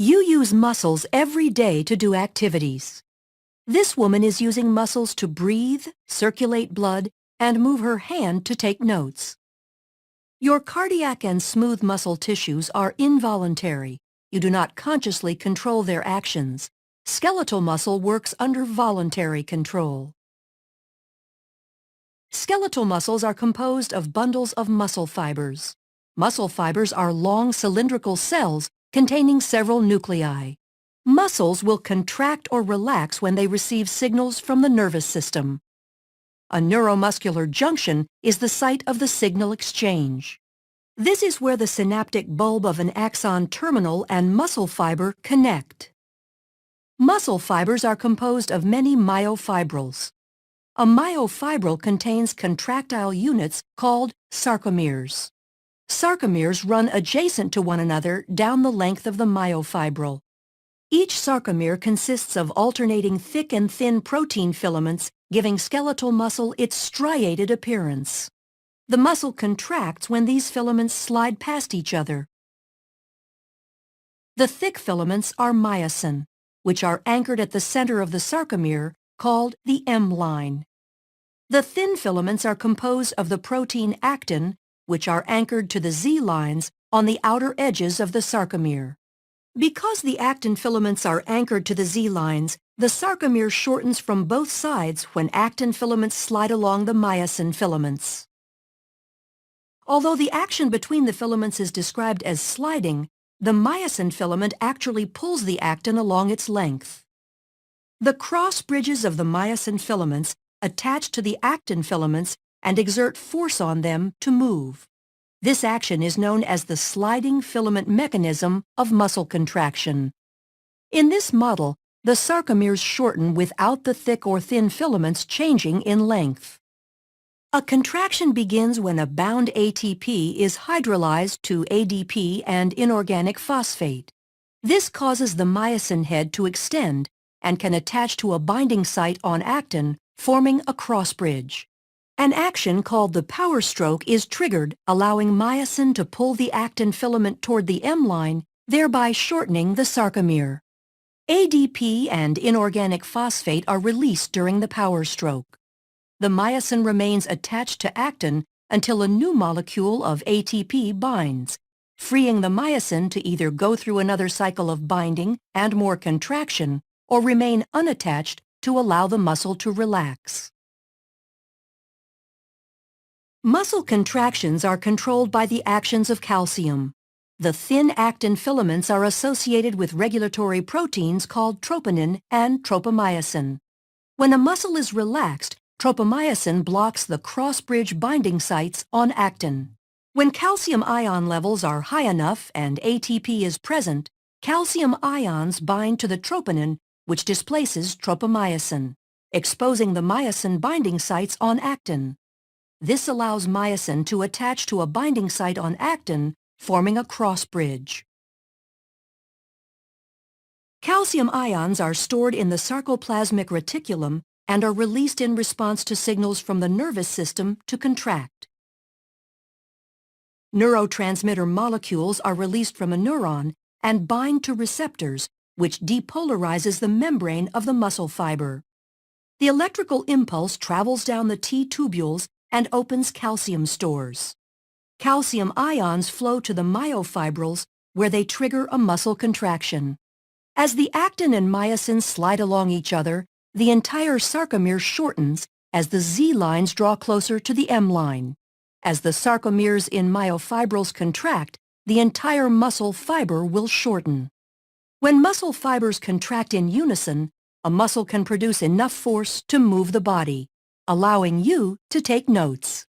You use muscles every day to do activities. This woman is using muscles to breathe, circulate blood, and move her hand to take notes. Your cardiac and smooth muscle tissues are involuntary. You do not consciously control their actions. Skeletal muscle works under voluntary control. Skeletal muscles are composed of bundles of muscle fibers. Muscle fibers are long cylindrical cells containing several nuclei. Muscles will contract or relax when they receive signals from the nervous system. A neuromuscular junction is the site of the signal exchange. This is where the synaptic bulb of an axon terminal and muscle fiber connect. Muscle fibers are composed of many myofibrils. A myofibril contains contractile units called sarcomeres. Sarcomeres run adjacent to one another down the length of the myofibril. Each sarcomere consists of alternating thick and thin protein filaments, giving skeletal muscle its striated appearance. The muscle contracts when these filaments slide past each other. The thick filaments are myosin, which are anchored at the center of the sarcomere, called the M line. The thin filaments are composed of the protein actin, which are anchored to the Z lines on the outer edges of the sarcomere. Because the actin filaments are anchored to the Z lines, the sarcomere shortens from both sides when actin filaments slide along the myosin filaments. Although the action between the filaments is described as sliding, the myosin filament actually pulls the actin along its length. The cross bridges of the myosin filaments attach to the actin filaments and exert force on them to move. This action is known as the sliding filament mechanism of muscle contraction. In this model, the sarcomeres shorten without the thick or thin filaments changing in length. A contraction begins when a bound ATP is hydrolyzed to ADP and inorganic phosphate. This causes the myosin head to extend and can attach to a binding site on actin, forming a cross bridge. An action called the power stroke is triggered, allowing myosin to pull the actin filament toward the M line, thereby shortening the sarcomere. ADP and inorganic phosphate are released during the power stroke. The myosin remains attached to actin until a new molecule of ATP binds, freeing the myosin to either go through another cycle of binding and more contraction or remain unattached to allow the muscle to relax. Muscle contractions are controlled by the actions of calcium. The thin actin filaments are associated with regulatory proteins called troponin and tropomyosin. When a muscle is relaxed, tropomyosin blocks the cross-bridge binding sites on actin. When calcium ion levels are high enough and ATP is present, calcium ions bind to the troponin, which displaces tropomyosin, exposing the myosin binding sites on actin. This allows myosin to attach to a binding site on actin, forming a cross bridge. Calcium ions are stored in the sarcoplasmic reticulum and are released in response to signals from the nervous system to contract. Neurotransmitter molecules are released from a neuron and bind to receptors, which depolarizes the membrane of the muscle fiber. The electrical impulse travels down the T-tubules and opens calcium stores. Calcium ions flow to the myofibrils, where they trigger a muscle contraction. As the actin and myosin slide along each other, the entire sarcomere shortens as the Z lines draw closer to the M line. As the sarcomeres in myofibrils contract, the entire muscle fiber will shorten. When muscle fibers contract in unison, a muscle can produce enough force to move the body, allowing you to take notes.